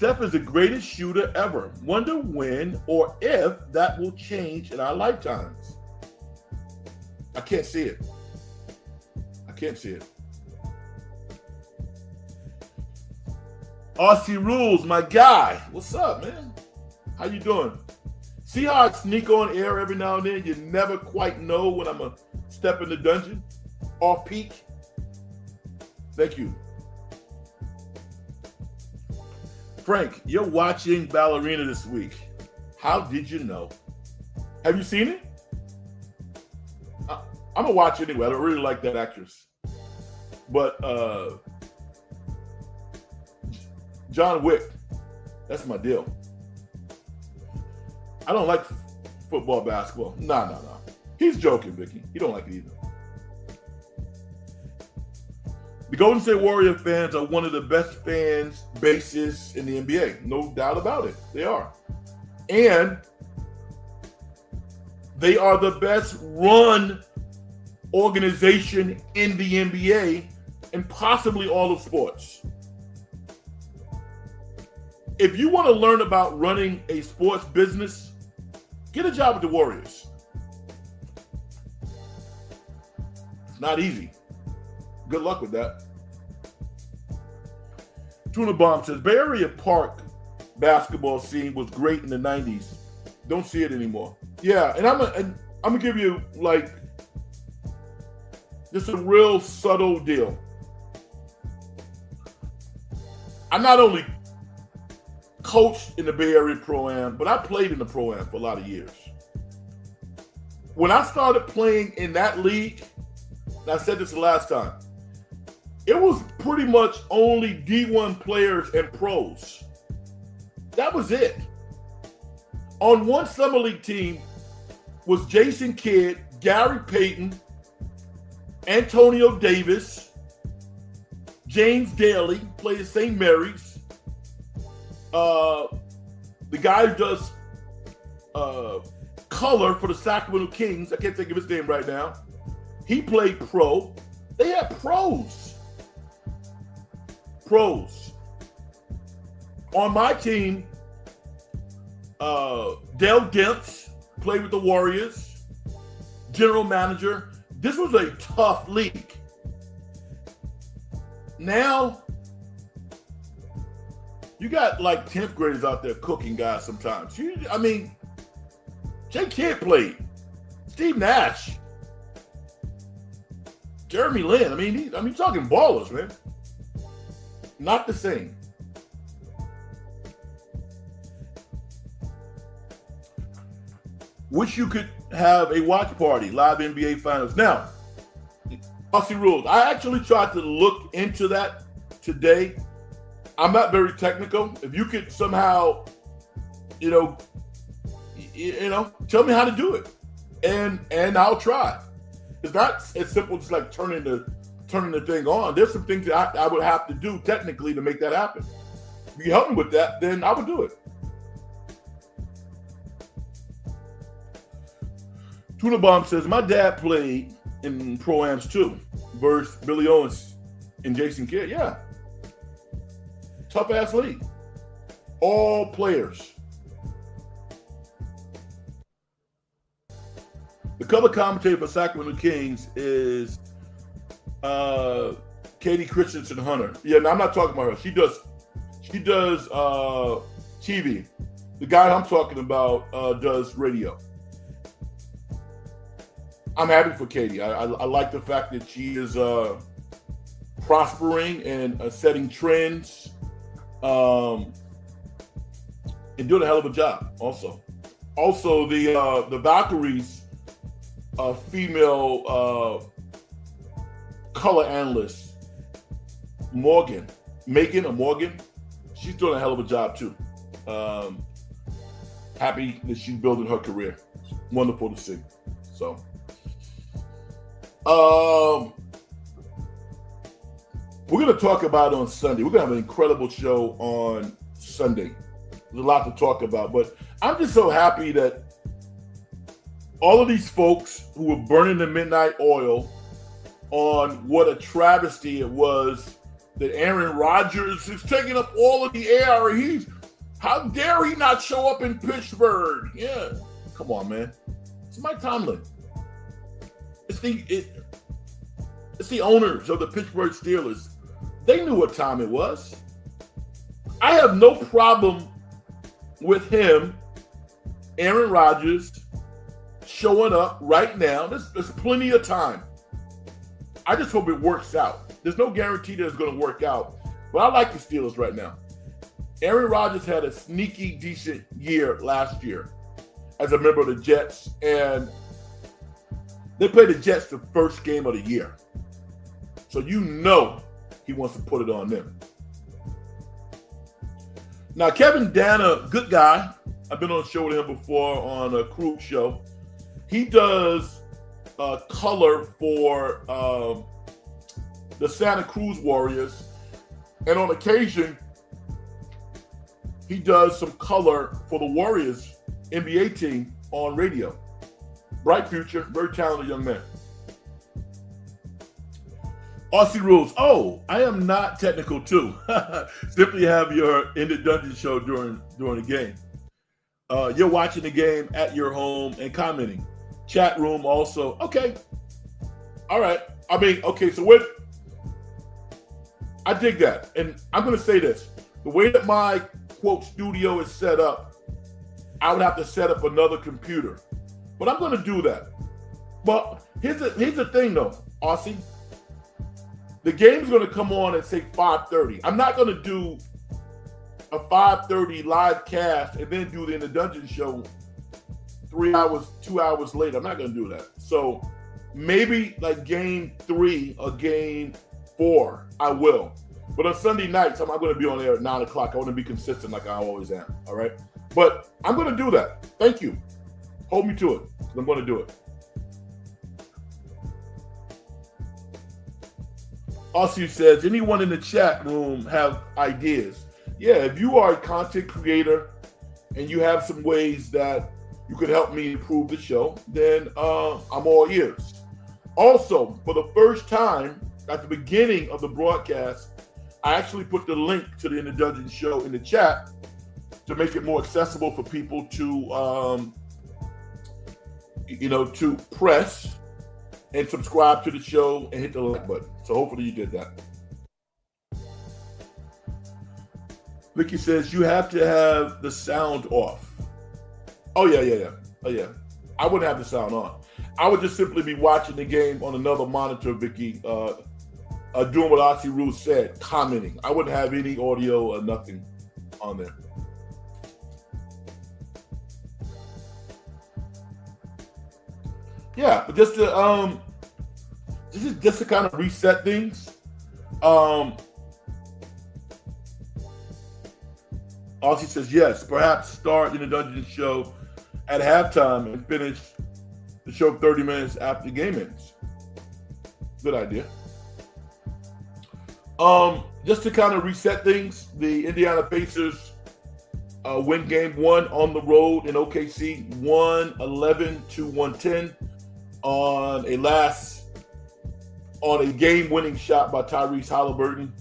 Steph is the greatest shooter ever. Wonder when or if that will change in our lifetimes. I can't see it. I can't see it. RC Rules, my guy. What's up, man? How you doing? See how I sneak on air every now and then? You never quite know when I'm going to step in the dungeon? Off peak? Thank you. Frank, you're watching Ballerina this week. How did you know? Have you seen it? I'm going to watch it anyway. I don't really like that actress. But John Wick, that's my deal. I don't like football, basketball. No. He's joking, Vicky. He don't like it either. The Golden State Warrior fans are one of the best fans bases in the NBA. No doubt about it. They are. And they are the best run organization in the NBA and possibly all of sports. If you want to learn about running a sports business, get a job with the Warriors. It's not easy. Good luck with that. Tuna Bomb says, Bay Area Park basketball scene was great in the 90s. Don't see it anymore. Yeah, and I'm gonna give you like just a real subtle deal. I not only coached in the Bay Area Pro-Am, but I played in the Pro-Am for a lot of years. When I started playing in that league, and I said this the last time, it was pretty much only D1 players and pros. That was it. On one summer league team was Jason Kidd, Gary Payton, Antonio Davis, James Daly, played at St. Mary's. The guy who does color for the Sacramento Kings, I can't think of his name right now. He played pro. They had pros. On my team, Dale Demps played with the Warriors, general manager. This was a tough league. Now, you got like 10th graders out there cooking guys sometimes. Jay Kidd played. Steve Nash. Jeremy Lin. Talking ballers, man. Not the same. Wish you could have a watch party, live NBA finals. Now, Aussie Rules. I actually tried to look into that today. I'm not very technical. If you could somehow, tell me how to do it, and I'll try. It's not as simple as like turning the thing on. There's some things that I would have to do technically to make that happen. If you help me with that, then I would do it. Tuna Bomb says, my dad played in Pro-Ams too, versus Billy Owens and Jason Kidd. Yeah. Tough ass league. All players. The color commentator for Sacramento Kings is Katie Christensen Hunter. Yeah, no, I'm not talking about her. She does TV. The guy I'm talking about does radio. I'm happy for Katie. I like the fact that she is prospering and setting trends, and doing a hell of a job. Also the Valkyries, female color analyst, Morgan, she's doing a hell of a job too. Happy that she's building her career. Wonderful to see. So. We're going to talk about on Sunday. We're going to have an incredible show on Sunday. There's a lot to talk about, but I'm just so happy that all of these folks who were burning the midnight oil on what a travesty it was that Aaron Rodgers is taking up all of the air. He's How dare he not show up in Pittsburgh? Yeah. Come on, man. It's Mike Tomlin. It's the owners of the Pittsburgh Steelers. They knew what time it was. I have no problem with him, Aaron Rodgers, showing up right now. There's plenty of time. I just hope it works out. There's no guarantee that it's going to work out. But I like the Steelers right now. Aaron Rodgers had a sneaky, decent year last year as a member of the Jets. And they played the Jets the first game of the year. So you know he wants to put it on them. Now, Kevin Danner, good guy. I've been on a show with him before on a Crew show. He does color for the Santa Cruz Warriors. And on occasion, he does some color for the Warriors NBA team on radio. Bright future, very talented young man. Aussie Rules. Oh, I am not technical too. Simply have your In the Dungeon show during the game. You're watching the game at your home and commenting. Chat room also. Okay. All right. I mean, okay, so I dig that. And I'm going to say this. The way that my, quote, studio is set up, I would have to set up another computer. But I'm going to do that. But here's the thing, though, Aussie. The game's going to come on at, say, 5:30. I'm not going to do a 5:30 live cast and then do the In the Dungeon show 2 hours later. I'm not going to do that. So maybe like game 3 or game 4, I will. But on Sunday nights, I'm not going to be on air at 9 o'clock. I want to be consistent like I always am. All right? But I'm going to do that. Thank you. Hold me to it. I'm going to do it. Aussie says, anyone in the chat room have ideas? Yeah, if you are a content creator and you have some ways that you could help me improve the show, then I'm all ears. Also, for the first time at the beginning of the broadcast, I actually put the link to the In the Dungeon show in the chat to make it more accessible for people to, to press and subscribe to the show and hit the like button. So hopefully you did that. Vicky says, you have to have the sound off. Oh, yeah. Oh, yeah. I wouldn't have the sound on. I would just simply be watching the game on another monitor, Vicky, doing what Aussie Rules said, commenting. I wouldn't have any audio or nothing on there. Yeah, but just to kind of reset things. Aussie says, yes, perhaps start In the Dungeon show at halftime and finish the show 30 minutes after the game ends. Good idea. Just to kind of reset things, the Indiana Pacers win game 1 on the road in OKC, 111-110 on a game-winning shot by Tyrese Halliburton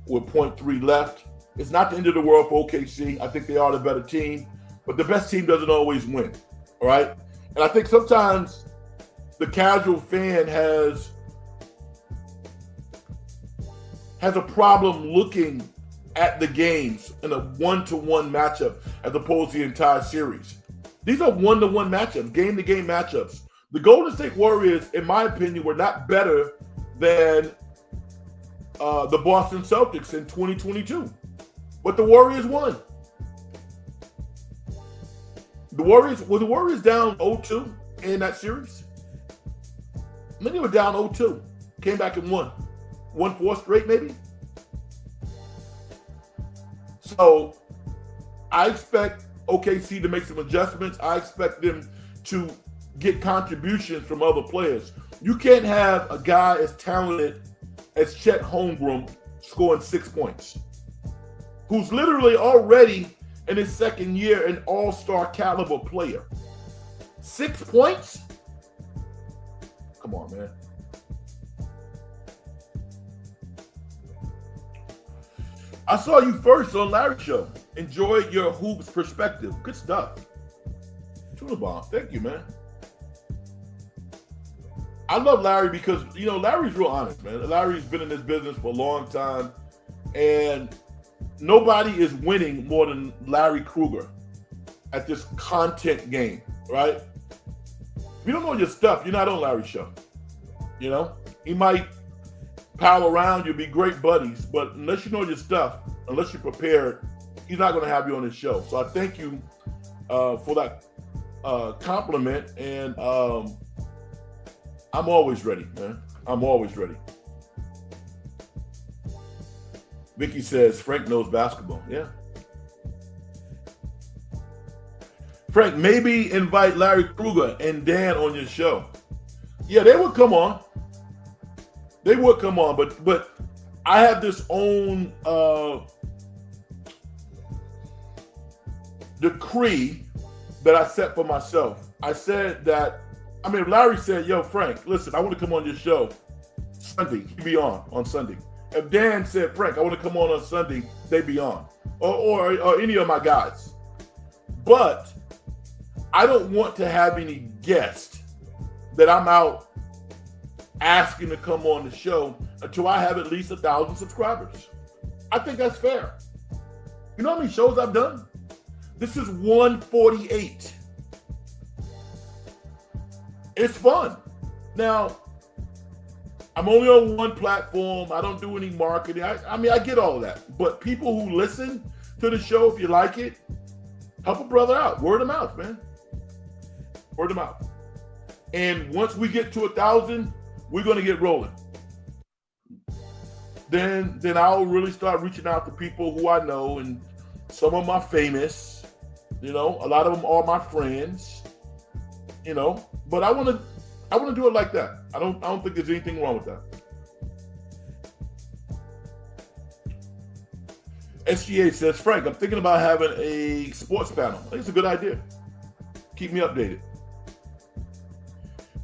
with 0.3 left. It's not the end of the world for OKC. I think they are the better team, but the best team doesn't always win, all right? And I think sometimes the casual fan has a problem looking at the games in a one-to-one matchup as opposed to the entire series. These are one-to-one matchups, game-to-game matchups. The Golden State Warriors, in my opinion, were not better than the Boston Celtics in 2022. But the Warriors won. Were the Warriors down 0-2 in that series? I think they were down 0-2. Came back and won. Won 4 straight, maybe? So I expect OKC to make some adjustments. I expect them to get contributions from other players. You can't have a guy as talented as Chet Holmgren scoring 6 points, who's literally already in his second year an all-star caliber player. 6 points? Come on, man. I saw you first on Larry's show, Enjoy your hoops perspective. Good stuff. Tuna bomb. Thank you, man. I love Larry because, Larry's real honest, man. Larry's been in this business for a long time, and nobody is winning more than Larry Krueger at this content game, right? If you don't know your stuff, you're not on Larry's show. He might pal around, you'll be great buddies, but unless you know your stuff, unless you're prepared, he's not going to have you on his show. So I thank you for that compliment, and I'm always ready, man. I'm always ready. Vicky says Frank knows basketball. Yeah. Frank, maybe invite Larry Krueger and Dan on your show. Yeah, they would come on. They would come on, but I have this own decree that I set for myself. I said that, if Larry said, yo, Frank, listen, I want to come on your show Sunday, he'd be on Sunday. If Dan said, Frank, I want to come on Sunday, they'd be on. Or any of my guys. But I don't want to have any guests that I'm out asking to come on the show until I have at least 1,000 subscribers. I think that's fair. You know how many shows I've done? This is 148. It's fun. Now, I'm only on one platform. I don't do any marketing. I get all of that. But people who listen to the show, if you like it, help a brother out. Word of mouth, man. Word of mouth. And once we get to 1,000, we're going to get rolling. Then I'll really start reaching out to people who I know, and some of them are famous. A lot of them are my friends. But I want to do it like that. I don't think there's anything wrong with that. SGA says, Frank, I'm thinking about having a sports panel. I think it's a good idea. Keep me updated.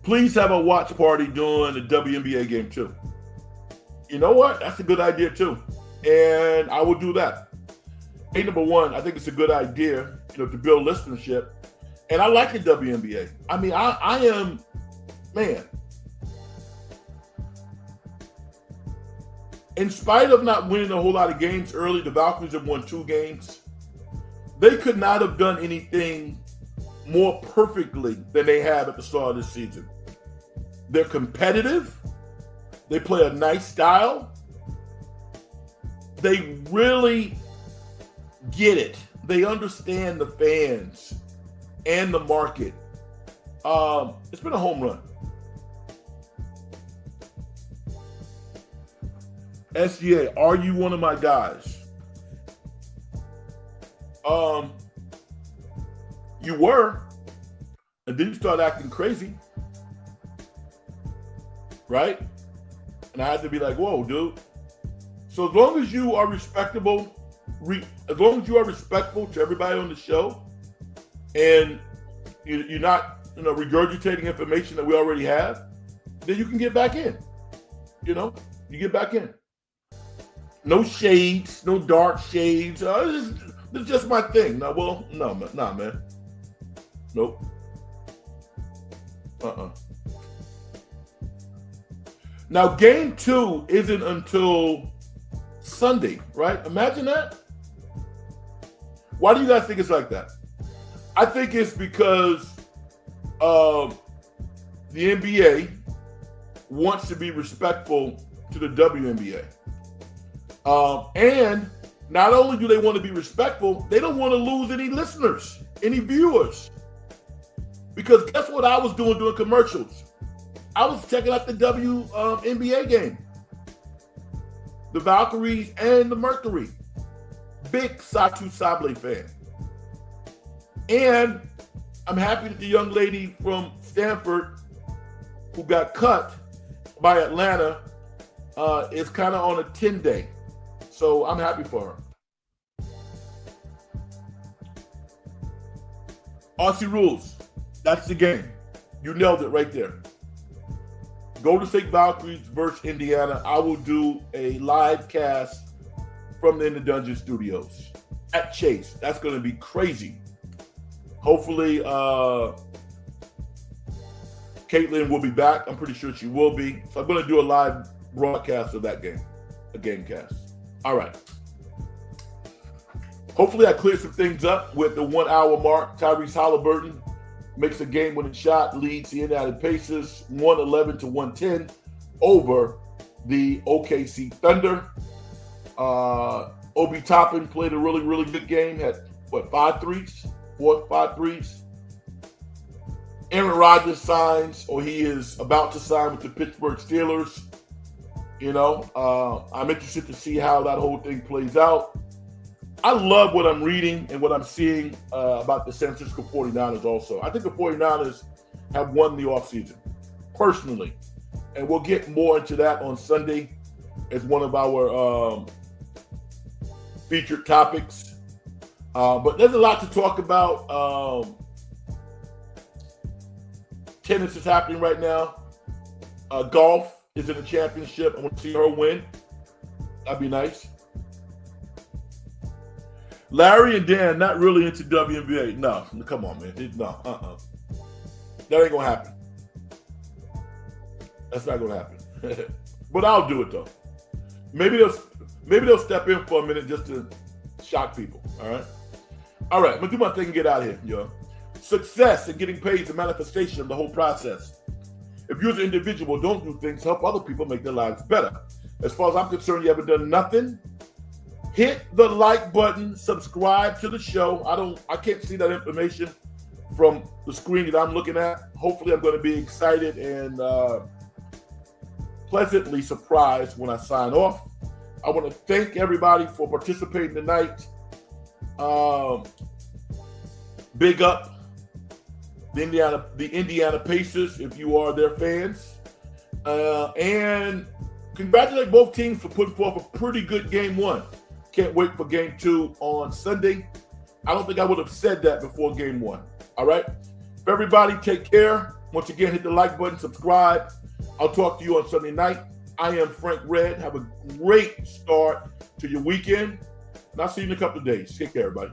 Please have a watch party during the WNBA game too. You know what? That's a good idea too. And I will do that. Hey, number one, I think it's a good idea, to build listenership. And I like the WNBA. I am, man. In spite of not winning a whole lot of games early, the Valkyries have won 2 games. They could not have done anything more perfectly than they have at the start of this season. They're competitive. They play a nice style. They really get it. They understand the fans and the market. It's been a home run. SGA, are you one of my guys? You were, and then you start acting crazy, right? And I had to be like, whoa, dude. So as long as you are respectable, as long as you are respectful to everybody on the show, and you're not, regurgitating information that we already have, then you can get back in. You get back in. No shades, no dark shades. This is just my thing. No, man. Nope. Now, game 2 isn't until Sunday, right? Imagine that. Why do you guys think it's like that? I think it's because the NBA wants to be respectful to the WNBA. And not only do they want to be respectful, they don't want to lose any listeners, any viewers. Because guess what I was doing during commercials? I was checking out the WNBA game. The Valkyries and the Mercury. Big Satu Sable fan. And I'm happy that the young lady from Stanford who got cut by Atlanta is kind of on a 10-day. So I'm happy for her. Aussie rules. That's the game. You nailed it right there. Golden State Valkyries versus Indiana. I will do a live cast from the In the Dungeon studios. at Chase. That's going to be crazy. Hopefully, Caitlin will be back. I'm pretty sure she will be. So I'm going to do a live broadcast of that game, a game cast. All right. Hopefully, I cleared some things up with the 1 hour mark. Tyrese Halliburton makes a game-winning shot, leads the Indiana Pacers 111 to 110 over the OKC Thunder. Obi Toppin played a really, really good game. Had, 5 threes? 5 threes. Aaron Rodgers signs, or he is about to sign with the Pittsburgh Steelers. I'm interested to see how that whole thing plays out. I love what I'm reading and what I'm seeing about the San Francisco 49ers also. I think the 49ers have won the offseason, personally. And we'll get more into that on Sunday as one of our featured topics. But there's a lot to talk about. Tennis is happening right now. Golf is in the championship. I want to see her win. That'd be nice. Larry and Dan not really into WNBA. No, come on, man. No, that ain't gonna happen. That's not gonna happen. But I'll do it though. Maybe they'll step in for a minute just to shock people. All right. I'm gonna do my thing and get out of here, yo. Success and getting paid is a manifestation of the whole process. If you as an individual don't do things to help other people make their lives better. As far as I'm concerned, you haven't done nothing. Hit the like button, subscribe to the show. I can't see that information from the screen that I'm looking at. Hopefully I'm going to be excited and pleasantly surprised when I sign off. I want to thank everybody for participating tonight. Big up the Indiana Pacers if you are their fans. And congratulate both teams for putting forth a pretty good game one. Can't wait for game 2 on Sunday. I don't think I would have said that before game 1. All right. Everybody, take care. Once again, hit the like button, subscribe. I'll talk to you on Sunday night. I am Frank Red. Have a great start to your weekend. And I'll see you in a couple of days. Take care, everybody.